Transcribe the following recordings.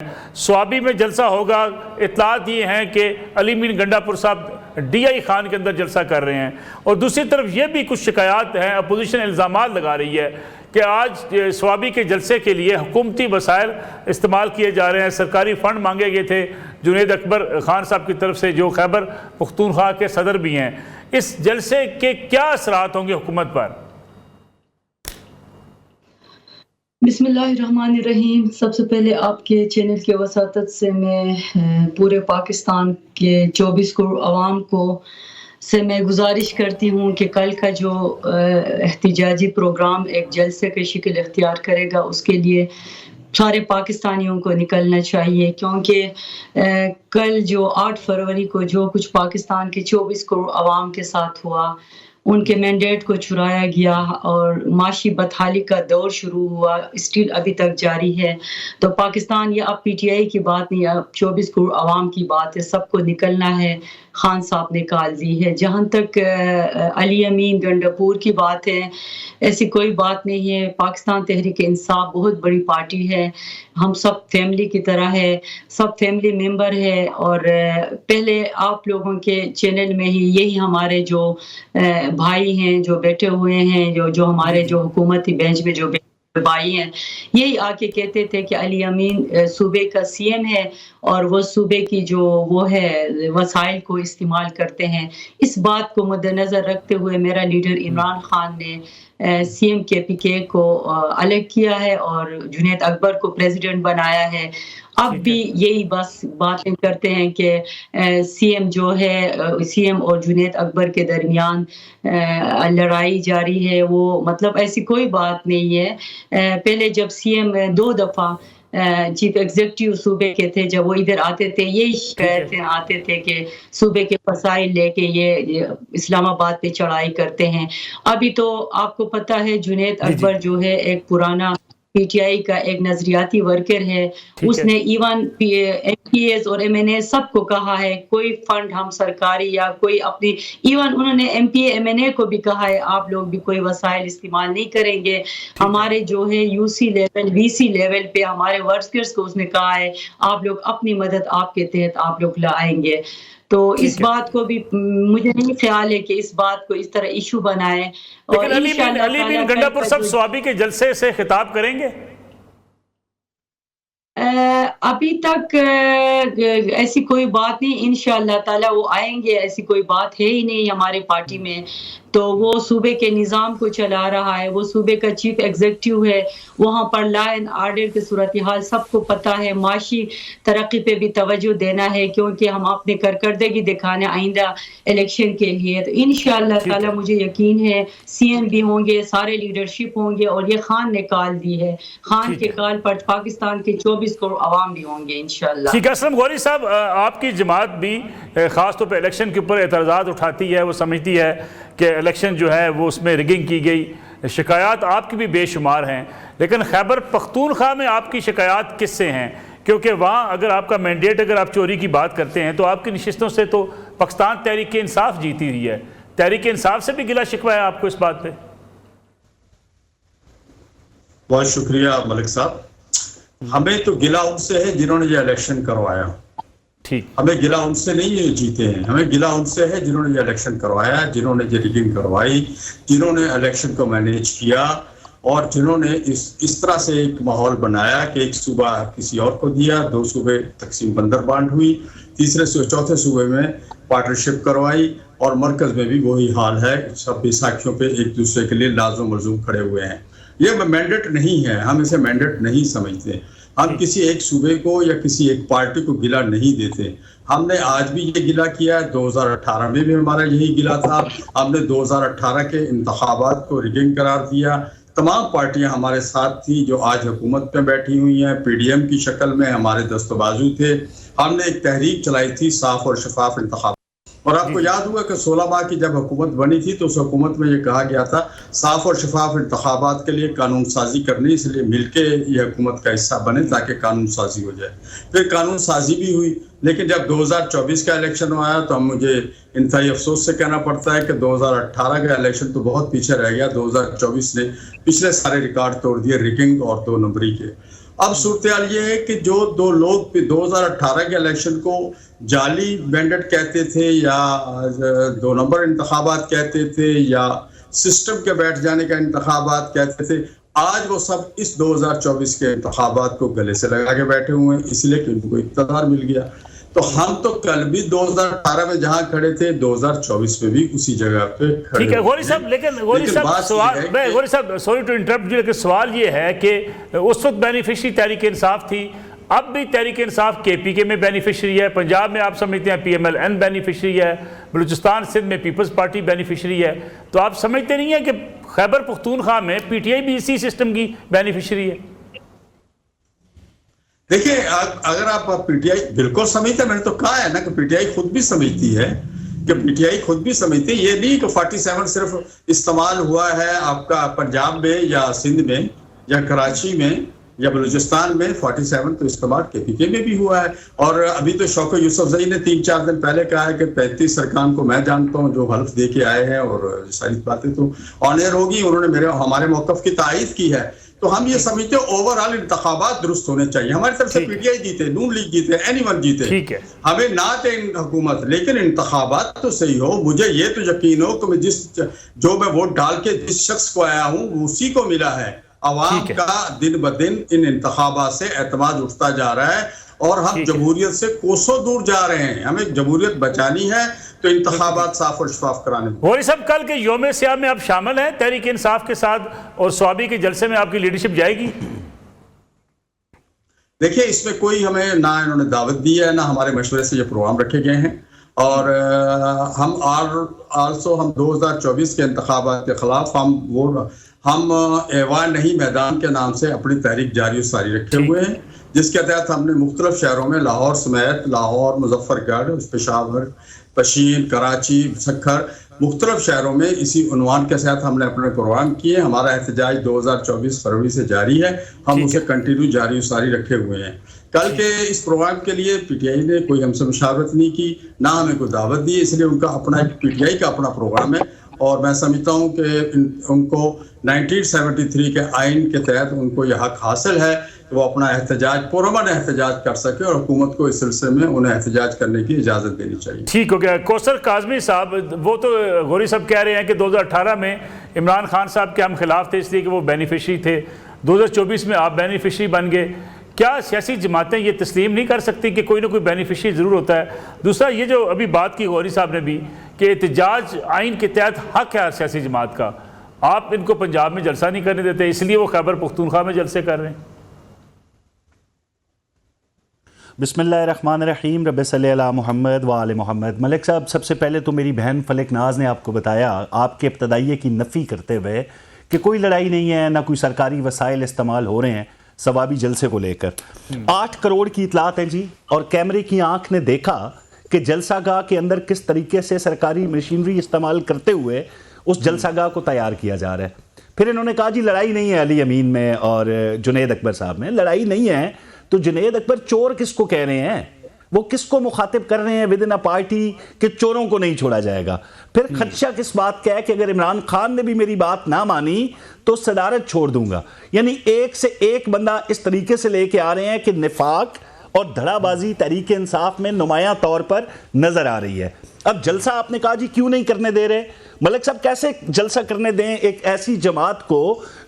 سوابی میں جلسہ ہوگا، اطلاعات یہ ہیں کہ علی امین گنڈا پور صاحب ڈی آئی خان کے اندر جلسہ کر رہے ہیں، اور دوسری طرف یہ بھی کچھ شکایات ہیں، اپوزیشن الزامات لگا رہی ہے کہ آج سوابی کے جلسے کے لیے حکومتی وسائل استعمال کیے جا رہے ہیں، سرکاری فنڈ مانگے گئے تھے جنید اکبر خان صاحب کی طرف سے جو خیبر پختونخوا کے صدر بھی ہیں۔ اس جلسے کے کیا اثرات ہوں گے حکومت پر؟ بسم اللہ الرحمن الرحیم۔ سب سے پہلے آپ کے چینل کے وساطت سے میں پورے پاکستان کے 24 کروڑ عوام کو سے میں گزارش کرتی ہوں کہ کل کا جو احتجاجی پروگرام ایک جلسے کی شکل اختیار کرے گا، اس کے لیے سارے پاکستانیوں کو نکلنا چاہیے، کیونکہ کل جو 8 فروری کو جو کچھ پاکستان کے 24 کروڑ عوام کے ساتھ ہوا، ان کے مینڈیٹ کو چھرایا گیا اور معاشی بدحالی کا دور شروع ہوا، اسٹیل ابھی تک جاری ہے۔ تو پاکستان یہ اب پی ٹی آئی کی بات نہیں، اب 24 کروڑ عوام کی بات ہے، سب کو نکلنا ہے۔ خان صاحب نے کال دی ہے۔ جہاں تک علی امین گنڈا پور کی بات ہے، ایسی کوئی بات نہیں ہے۔ پاکستان تحریک انصاف بہت بڑی پارٹی ہے، ہم سب فیملی کی طرح ہے، سب فیملی ممبر ہے، اور پہلے آپ لوگوں کے چینل میں ہی یہی ہمارے جو بھائی ہیں جو بیٹھے ہوئے ہیں، جو ہمارے جو حکومتی بینچ میں جو بھائی ہیں، یہی آ کے کہتے تھے کہ علی امین صوبے کا سی ایم ہے اور وہ صوبے کی جو وہ ہے وسائل کو استعمال کرتے ہیں۔ اس بات کو مد نظر رکھتے ہوئے میرا لیڈر عمران خان نے سی ایم کے پی کے کو الگ کیا ہے اور جنید اکبر کو پریزیڈنٹ بنایا ہے۔ اب بھی یہی بس باتیں کرتے ہیں کہ سی ایم جو ہے، سی ایم اور جنید اکبر کے درمیان لڑائی جاری ہے، وہ مطلب ایسی کوئی بات نہیں ہے۔ پہلے جب سی ایم 2 دفعہ چیف ایگزیکٹو صوبے کے تھے، جب وہ ادھر آتے تھے یہی شکایتیں آتے تھے کہ صوبے کے مسائل لے کے یہ اسلام آباد پہ چڑھائی کرتے ہیں۔ ابھی تو آپ کو پتہ ہے جنید اکبر جو ہے ایک پرانا پی ٹی آئی کا ایک نظریاتی ورکر ہے، اس نے ایون ایم پی ایز اور ایم این اے سب کو کہا ہے کوئی فنڈ ہم سرکاری یا کوئی اپنی، ایون انہوں نے M P A M N A کو بھی کہا ہے آپ لوگ بھی کوئی وسائل استعمال نہیں کریں گے۔ ہمارے جو ہے یو سی لیول وی سی لیول پہ ہمارے ورکرز کو اس نے کہا ہے آپ لوگ اپنی مدد آپ کے تحت آپ لوگ لائیں گے۔ تو اس بات کو بھی مجھے نہیں خیال ہے کہ اس بات کو اس طرح ایشو بنائے۔ لیکن علی امین گنڈا پور صاحب سوابی کے جلسے سے خطاب کریں گے؟ ابھی تک ایسی کوئی بات نہیں، انشاءاللہ تعالی وہ آئیں گے، ایسی کوئی بات ہے ہی نہیں ہمارے پارٹی میں۔ تو وہ صوبے کے نظام کو چلا رہا ہے، وہ صوبے کا چیف ایگزیکٹو ہے، وہاں پر لا اینڈ آرڈر کی صورتحال سب کو پتہ ہے، معاشی ترقی پہ بھی توجہ دینا ہے کیونکہ ہم اپنے کارکردگی دکھانے آئندہ الیکشن کے لیے۔ تو انشاءاللہ تعالی مجھے یقین ہے سی ایم بھی ہوں گے، سارے لیڈرشپ ہوں گے، اور یہ خان نے کال دی ہے، خان کے کال پر پاکستان کے 24 کروڑ عوام بھی ہوں گے انشاءاللہ۔ ٹھیک ہے۔ اسلم غوری صاحب، آپ کی جماعت بھی خاص طور پہ الیکشن کے اوپر اعتراضات اٹھاتی ہے، وہ سمجھتی ہے کہ الیکشن جو ہے وہ اس میں رگنگ کی گئی، شکایات آپ کی بھی بے شمار ہیں، لیکن خیبر پختونخوا میں آپ کی شکایات کس سے ہیں؟ کیونکہ وہاں اگر آپ کا مینڈیٹ اگر آپ چوری کی بات کرتے ہیں تو آپ کی نشستوں سے تو پاکستان تحریک انصاف جیتی رہی ہے، تحریک انصاف سے بھی گلہ شکوہ ہے آپ کو اس بات پہ؟ بہت شکریہ ملک صاحب۔ ہمیں تو گلہ ان سے ہے جنہوں نے یہ الیکشن کروایا، ہمیں گلہ ان سے نہیں یہ جیتے ہیں، ہمیں گلہ ان سے ہے جنہوں نے یہ الیکشن کروایا، جنہوں نے یہ ریگنگ کروائی، جنہوں نے الیکشن کو مینیج کیا، اور جنہوں نے اس طرح سے ایک ماحول بنایا کہ ایک صوبہ کسی اور کو دیا، 2 صوبے تقسیم بندر بانٹ ہوئی، تیسرے سے چوتھے صوبے میں پارٹنرشپ کروائی، اور مرکز میں بھی وہی حال ہے، سب بیساکھیوں پہ ایک دوسرے کے لیے لازم و ملزوم کھڑے ہوئے ہیں۔ یہ مینڈیٹ نہیں ہے، ہم اسے مینڈیٹ نہیں سمجھتے، ہم کسی ایک صوبے کو یا کسی ایک پارٹی کو گلہ نہیں دیتے۔ ہم نے آج بھی یہ گلہ کیا ہے، 2018 میں بھی ہمارا یہی گلہ تھا، ہم نے 2018 کے انتخابات کو ریگنگ قرار دیا۔ تمام پارٹیاں ہمارے ساتھ تھیں جو آج حکومت پہ بیٹھی ہوئی ہیں، پی ڈی ایم کی شکل میں ہمارے دست و بازو تھے۔ ہم نے ایک تحریک چلائی تھی صاف اور شفاف انتخاب، اور آپ کو یاد ہوگا کہ 16 ماہ کی جب حکومت بنی تھی تو اس حکومت میں یہ کہا گیا تھا صاف اور شفاف انتخابات کے لیے قانون سازی کرنی، اس لیے مل کے یہ حکومت کا حصہ بنے تاکہ قانون سازی ہو جائے۔ پھر قانون سازی بھی ہوئی، لیکن جب 2024 کا الیکشن آیا تو مجھے انتہائی افسوس سے کہنا پڑتا ہے کہ 2018 کا الیکشن تو بہت پیچھے رہ گیا، 2024 نے پچھلے سارے ریکارڈ توڑ دیے ریگنگ اور 2 نمبری کے۔ اب صورتحال یہ ہے کہ جو دو لوگ 2018 کے الیکشن کو جعلی بینڈٹ کہتے تھے یا 2 نمبر انتخابات کہتے تھے یا سسٹم کے بیٹھ جانے کا انتخابات کہتے تھے، آج وہ سب اس 2024 کے انتخابات کو گلے سے لگا کے بیٹھے ہوئے ہیں، اس لیے کہ ان کو اقتدار مل گیا۔ تو ہم تو کل بھی 2018 میں جہاں کھڑے تھے 2024 میں بھی اسی جگہ پہ کھڑے۔ ٹھیک ہے غوری صاحب، لیکن غوری صاحب سوال، غوری صاحب سوری ٹو انٹرپٹ، لیکن سوال یہ ہے کہ اس وقت بینیفیشری تحریک انصاف تھی، اب بھی تحریک انصاف کے پی کے میں بینیفیشری ہے، پنجاب میں آپ سمجھتے ہیں P M L N beneficiary ہے، بلوچستان سندھ میں پیپلز پارٹی بینیفیشری ہے، تو آپ سمجھتے نہیں ہیں کہ خیبر پختونخوا میں پی ٹی آئی بھی اسی سسٹم کی بینیفیشری ہے؟ دیکھیں اگر آپ پی ٹی آئی بالکل سمجھتے ہیں، میں نے تو کہا ہے نا کہ پی ٹی آئی خود بھی سمجھتی ہے، کہ پی ٹی آئی خود بھی سمجھتی ہے، یہ نہیں کہ 47 صرف استعمال ہوا ہے آپ کا پنجاب میں یا سندھ میں یا کراچی میں یا بلوچستان میں، 47 تو استعمال کے پی کے میں بھی ہوا ہے۔ اور ابھی تو شوکت یوسف زئی نے 3-4 دن پہلے کہا ہے کہ 35 ارکان کو میں جانتا ہوں جو حلف دے کے آئے ہیں، اور ساری باتیں تو آن ایئر ہوگی، انہوں نے ہمارے موقف کی تائید کی ہے۔ تو ہم یہ سمجھتے ہیں اوورآل انتخابات درست ہونے چاہیے، ہماری طرف سے پی ٹی آئی جیتے، نون لیگ جیتے، اینی ون جیتے، ہمیں نہ دے حکومت، لیکن انتخابات تو صحیح ہو۔ مجھے یہ تو یقین ہو کہ جو میں ووٹ ڈال کے جس شخص کو آیا ہوں اسی کو ملا ہے۔ عوام کا دن بدن ان انتخابات سے اعتماد اٹھتا جا رہا ہے، اور ہم جمہوریت سے کوسوں دور جا رہے ہیں، ہمیں جمہوریت بچانی ہے تو انتخابات صاف اور شفاف کرانے۔ غوری صاحب کل کے یوم سیاہ میں آپ شامل ہیں تحریک انصاف کے ساتھ، اور سوابی کے جلسے میں آپ کی لیڈرشپ جائے گی؟ دیکھیں اس میں کوئی ہمیں نہ انہوں نے دعوت دی ہے، نہ ہمارے مشورے سے یہ پروگرام رکھے گئے ہیں، اور ہم 2024 کے انتخابات کے خلاف ہم ایوان نہیں میدان کے نام سے اپنی تحریک جاری و ساری رکھے ہوئے ہیں، جس کے تحت ہم نے مختلف شہروں میں، لاہور سمیت لاہور، مظفر گڑھ، پشاور، پشین، کراچی، سکھر، مختلف شہروں میں اسی عنوان کے ساتھ ہم نے اپنے پروگرام کیے۔ ہمارا احتجاج 2024 فروری سے جاری ہے، ہم اسے کنٹینیو جاری و ساری رکھے ہوئے ہیں۔ کل کے اس پروگرام کے لیے پی ٹی آئی نے کوئی ہم سے مشاورت نہیں کی، نہ ہمیں کوئی دعوت دی، اس لیے ان کا اپنا پی ٹی آئی کا اپنا پروگرام ہے، اور میں سمجھتا ہوں کہ ان کو 1973 کے آئین کے تحت ان کو یہ حق حاصل ہے کہ وہ اپنا احتجاج پرامن احتجاج کر سکے، اور حکومت کو اس سلسلے میں انہیں احتجاج کرنے کی اجازت دینی چاہیے۔ ٹھیک ہو گیا۔ کوثر کاظمی صاحب، وہ تو غوری صاحب کہہ رہے ہیں کہ 2018 میں عمران خان صاحب کے ہم خلاف تھے اس لیے کہ وہ بینیفیشری تھے، 2024 میں آپ بینیفیشری بن گئے، کیا سیاسی جماعتیں یہ تسلیم نہیں کر سکتی کہ کوئی نہ کوئی بینیفیشری ضرور ہوتا ہے؟ دوسرا یہ جو ابھی بات کی غوری صاحب نے بھی کہ احتجاج آئین کے تحت حق ہے سیاسی جماعت کا، آپ ان کو پنجاب میں جلسہ نہیں کرنے دیتے، اس لیے وہ خیبر پختونخوا میں جلسے کر رہے ہیں۔ بسم اللہ الرحمن الرحیم، رب صلی علی محمد وآل محمد۔ ملک صاحب، سب سے پہلے تو میری بہن فلک ناز نے آپ کو بتایا آپ کے ابتدائیے کی نفی کرتے ہوئے کہ کوئی لڑائی نہیں ہے، نہ کوئی سرکاری وسائل استعمال ہو رہے ہیں ثوابی جلسے کو لے کر۔ 8 کروڑ کی اطلاعات ہیں جی، اور کیمرے کی آنکھ نے دیکھا کہ جلسہ گاہ کے اندر کس طریقے سے سرکاری مشینری استعمال کرتے ہوئے اس جلسہ گاہ کو تیار کیا جا رہا ہے۔ پھر انہوں نے کہا جی لڑائی نہیں ہے علی امین میں اور جنید اکبر صاحب میں، لڑائی نہیں ہے تو جنید اکبر چور کس کو کہہ رہے ہیں، وہ کس کو مخاطب کر رہے ہیں ود ان اے پارٹی کہ چوروں کو نہیں چھوڑا جائے گا؟ پھر خدشہ کس بات کا ہے کہ اگر عمران خان نے بھی میری بات نہ مانی تو صدارت چھوڑ دوں گا؟ یعنی ایک سے ایک بندہ اس طریقے سے لے کے آ رہے ہیں کہ نفاق اور دھڑا بازی تحریک انصاف میں نمایاں طور پر نظر آ رہی ہے۔ اب جلسہ آپ نے کہا جی کیوں نہیں کرنے دے رہے؟ ملک صاحب کیسے جلسہ کرنے دیں ایک ایسی جماعت کو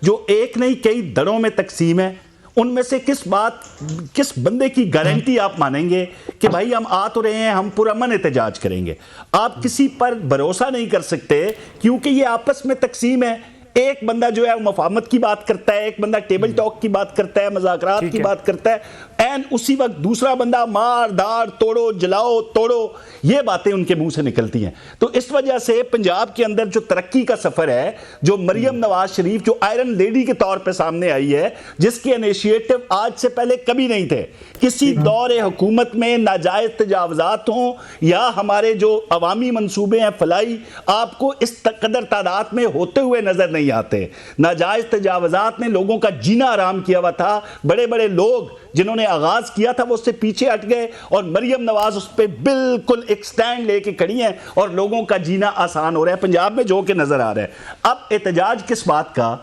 جو ایک نہیں کئی دڑوں میں تقسیم ہے؟ ان میں سے کس بندے کی گارنٹی آپ مانیں گے کہ بھائی ہم آ تو رہے ہیں، ہم پرامن احتجاج کریں گے؟ آپ کسی پر بھروسہ نہیں کر سکتے کیونکہ یہ آپس میں تقسیم ہے۔ ایک بندہ جو ہے مفاہمت کی بات کرتا ہے، ایک بندہ ٹیبل ٹاک کی بات کرتا ہے، مذاکرات کی بات کرتا ہے، این اسی وقت دوسرا بندہ مار دار توڑو جلاؤ توڑو، یہ باتیں ان کے منہ سے نکلتی ہیں۔ تو اس وجہ سے پنجاب کے اندر جو ترقی کا سفر ہے، جو مریم نواز شریف جو آئرن لیڈی کے طور پہ سامنے آئی ہے، جس کے انیشیٹو آج سے پہلے کبھی نہیں تھے، کسی دور حکومت میں ناجائز تجاوزات ہوں یا ہمارے جو عوامی منصوبے ہیں فلاحی، آپ کو اس قدر تعداد میں ہوتے ہوئے نظر نہیں آتے۔ ناجائز تجاوزات نے لوگوں کا جینا آرام کیا ہوا تھا، بڑے بڑے لوگ جنہوں نے آغاز کیا تھا وہ اس سے پیچھے ہٹ گئے، اور مریم نواز اس پہ بالکل ایک سٹینڈ لے کے کھڑی ہیں اور لوگوں کا جینا آسان ہو رہا ہے پنجاب میں جو کہ نظر آ رہا ہے۔ اب احتجاج کس بات کا؟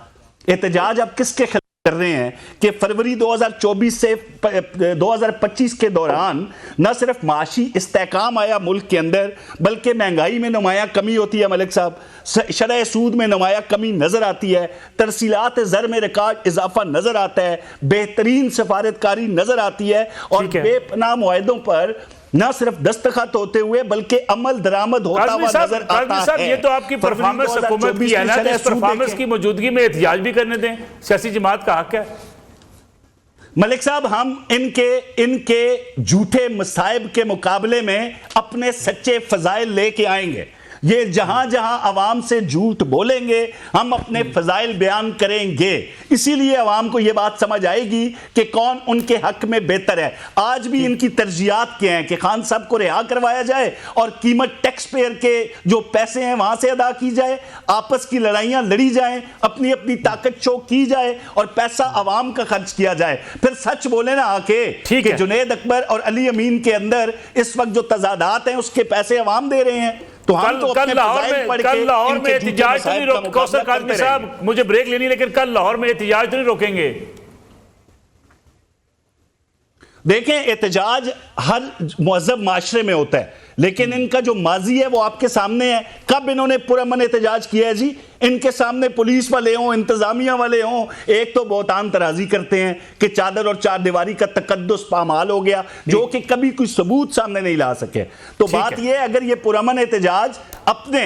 احتجاج اب کس کے خلاف کر رہے ہیں کہ فروری 2024 سے 2025 کے دوران نہ صرف معاشی استحکام آیا ملک کے اندر بلکہ مہنگائی میں نمایاں کمی ہوتی ہے ملک صاحب، شرح سود میں نمایاں کمی نظر آتی ہے، ترسیلات زر میں ریکارڈ اضافہ نظر آتا ہے، بہترین سفارتکاری نظر آتی ہے، اور بے پناہ معاہدوں پر نہ صرف دستخط ہوتے ہوئے بلکہ عمل درآمد ہوتا ہوا نظر آتا ہے۔ یہ تو آپ کی پرفارمنس حکومت کی ہے نا، اس پرفارمنس کی موجودگی میں احتجاج بھی کرنے دیں، سیاسی جماعت کا حق ہے۔ ملک صاحب ہم ان کے جھوٹے مصائب کے مقابلے میں اپنے سچے فضائل لے کے آئیں گے، یہ جہاں جہاں عوام سے جھوٹ بولیں گے ہم اپنے فضائل بیان کریں گے، اسی لیے عوام کو یہ بات سمجھ آئے گی کہ کون ان کے حق میں بہتر ہے۔ آج بھی ان کی ترجیحات کیا ہیں کہ خان صاحب کو رہا کروایا جائے اور قیمت ٹیکس پیئر کے جو پیسے ہیں وہاں سے ادا کی جائے، آپس کی لڑائیاں لڑی جائیں، اپنی اپنی طاقت شو کی جائے اور پیسہ عوام کا خرچ کیا جائے۔ پھر سچ بولے نا آ کے کہ جنید اکبر اور علی امین کے اندر اس وقت جو تضادات ہیں اس کے پیسے عوام دے رہے ہیں، کل لاہور میں احتجاج تو نہیں روک کوثر کاظمی صاحب، مجھے بریک لینی، لیکن کل لاہور میں احتجاج تو نہیں روکیں گے؟ دیکھیں احتجاج ہر مہذب معاشرے میں ہوتا ہے، لیکن ان کا جو ماضی ہے وہ آپ کے سامنے ہے۔ کب انہوں نے پرامن احتجاج کیا ہے جی؟ ان کے سامنے پولیس والے ہوں، انتظامیہ والے ہوں، ایک تو بہتان ترازی کرتے ہیں کہ چادر اور چار دیواری کا تقدس پامال ہو گیا، جو کہ کبھی کوئی ثبوت سامنے نہیں لا سکے۔ تو بات یہ ہے اگر یہ پرامن احتجاج اپنے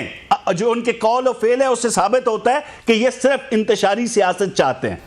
جو ان کے قول و فعل ہے اس سے ثابت ہوتا ہے کہ یہ صرف انتشاری سیاست چاہتے ہیں۔